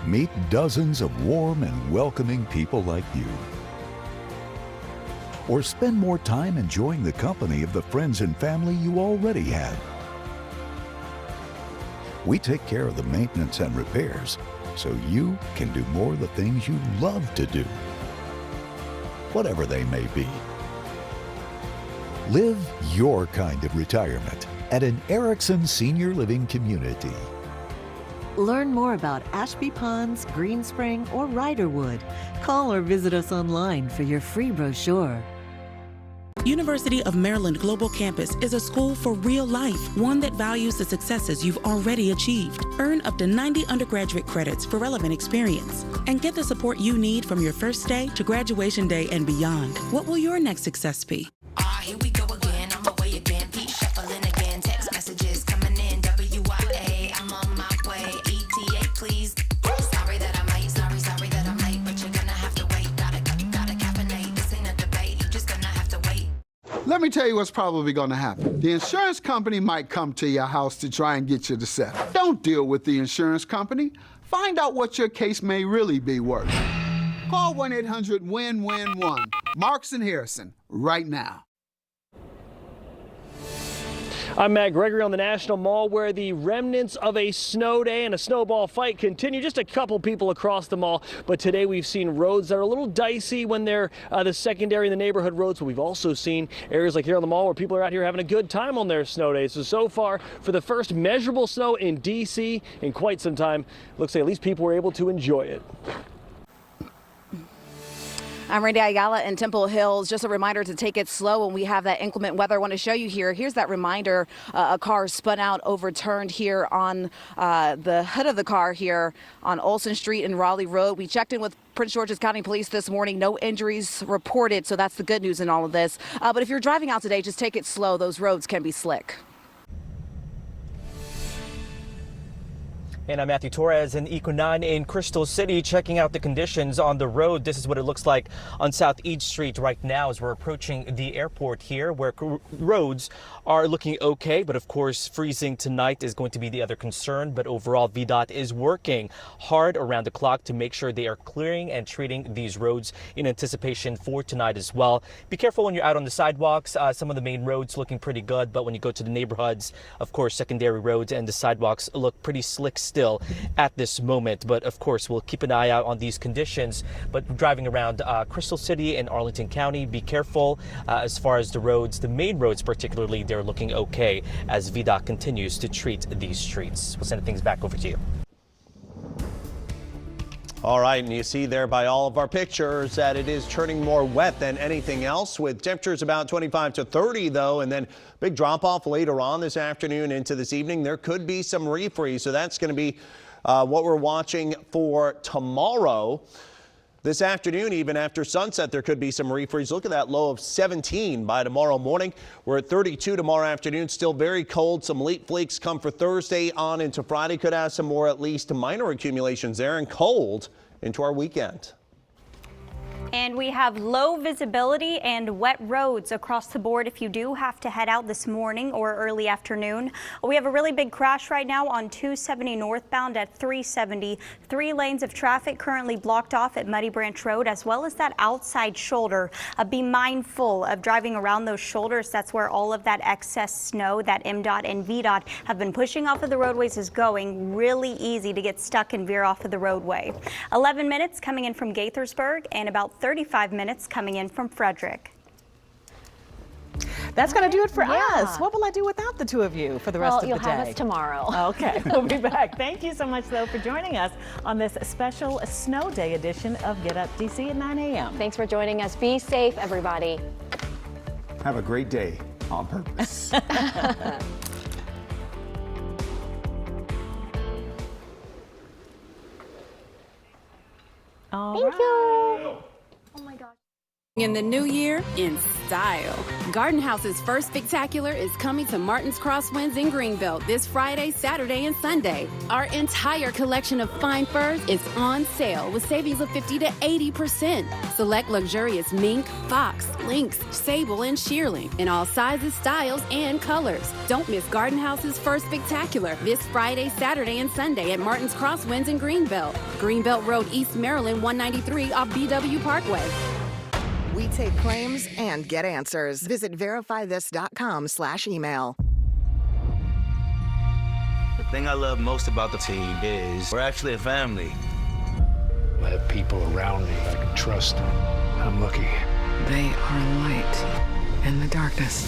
Meet dozens of warm and welcoming people like you. Or spend more time enjoying the company of the friends and family you already have. We take care of the maintenance and repairs so you can do more of the things you love to do, whatever they may be. Live your kind of retirement at an Erickson Senior Living Community. Learn more about Ashby Ponds, Green Spring, or Riderwood. Call or visit us online for your free brochure. University of Maryland Global Campus is a school for real life, one that values the successes you've already achieved. Earn up to 90 undergraduate credits for relevant experience and get the support you need from your first day to graduation day and beyond. What will your next success be? Here we go again. I'm away again. Beat shuffling again. Text messages coming in. WIA. I'm on my way. ETA, please. Sorry that I'm late. Sorry that I'm late. But you're gonna have to wait. Gotta caffeinate. This ain't a debate. You're just gonna have to wait. Let me tell you what's probably going to happen. The insurance company might come to your house to try and get you to settle. Don't deal with the insurance company. Find out what your case may really be worth. Call 1-800-WIN-WIN-1. Marks and Harrison, right now. I'm Matt Gregory on the National Mall, where the remnants of a snow day and a snowball fight continue. Just a couple people across the mall, but today we've seen roads that are a little dicey when they're the secondary in the neighborhood roads, but we've also seen areas like here on the mall where people are out here having a good time on their snow days. So far, for the first measurable snow in D.C. in quite some time, looks like at least people were able to enjoy it. I'm Randy Ayala in Temple Hills. Just a reminder to take it slow when we have that inclement weather. I want to show you here. Here's that reminder. A car spun out, overturned here on the hood of the car here on Olson Street and Raleigh Road. We checked in with Prince George's County Police this morning. No injuries reported, so that's the good news in all of this. But if you're driving out today, just take it slow. Those roads can be slick. And I'm Matthew Torres in Eco 9 in Crystal City, checking out the conditions on the road. This is what it looks like on South East Street right now as we're approaching the airport here, where roads are looking okay. But of course, freezing tonight is going to be the other concern. But overall, VDOT is working hard around the clock to make sure they are clearing and treating these roads in anticipation for tonight as well. Be careful when you're out on the sidewalks. Some of the main roads looking pretty good, but when you go to the neighborhoods, of course, secondary roads and the sidewalks look pretty slick still at this moment. But of course, we'll keep an eye out on these conditions. But driving around Crystal City and Arlington County, be careful as far as the roads, the main roads particularly, they're looking okay as VDOT continues to treat these streets. We'll send things back over to you. All right, and you see there by all of our pictures that it is turning more wet than anything else, with temperatures about 25 to 30 though, and then big drop off later on this afternoon into this evening. There could be some refreeze, so that's going to be what we're watching for tomorrow. This afternoon, even after sunset, there could be some refreeze. Look at that low of 17 by tomorrow morning. We're at 32 tomorrow afternoon. Still very cold. Some late flakes come for Thursday on into Friday. Could have some more, at least minor accumulations there, and cold into our weekend. And we have low visibility and wet roads across the board if you do have to head out this morning or early afternoon. We have a really big crash right now on 270 northbound at 370. 3 lanes of traffic currently blocked off at Muddy Branch Road, as well as that outside shoulder. Be mindful of driving around those shoulders. That's where all of that excess snow that MDOT and VDOT have been pushing off of the roadways is going. Really easy to get stuck and veer off of the roadway. 11 minutes coming in from Gaithersburg and about 35 minutes coming in from Frederick. That's going to do it for us. What will I do without the two of you for the rest of the day? You'll have us tomorrow. Okay, we'll be back. Thank you so much, though, for joining us on this special snow day edition of Get Up DC at 9 a.m. Thanks for joining us. Be safe, everybody. Have a great day on purpose. Thank you. Oh my gosh. In the new year, in style. Garden House's first spectacular is coming to Martin's Crosswinds in Greenbelt this Friday, Saturday, and Sunday. Our entire collection of fine furs is on sale with savings of 50 to 80%. Select luxurious mink, fox, lynx, sable, and shearling in all sizes, styles, and colors. Don't miss Garden House's first spectacular this Friday, Saturday, and Sunday at Martin's Crosswinds in Greenbelt. Greenbelt Road, East Maryland, 193 off BW Parkway. We take claims and get answers. Visit verifythis.com/email. The thing I love most about the team is we're actually a family. I have people around me I can trust. I'm lucky. They are light in the darkness.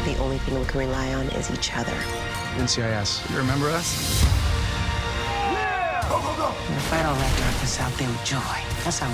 The only thing we can rely on is each other. NCIS, you remember us? Yeah! Go, go, go! And to fight all that darkness out there with joy. That's how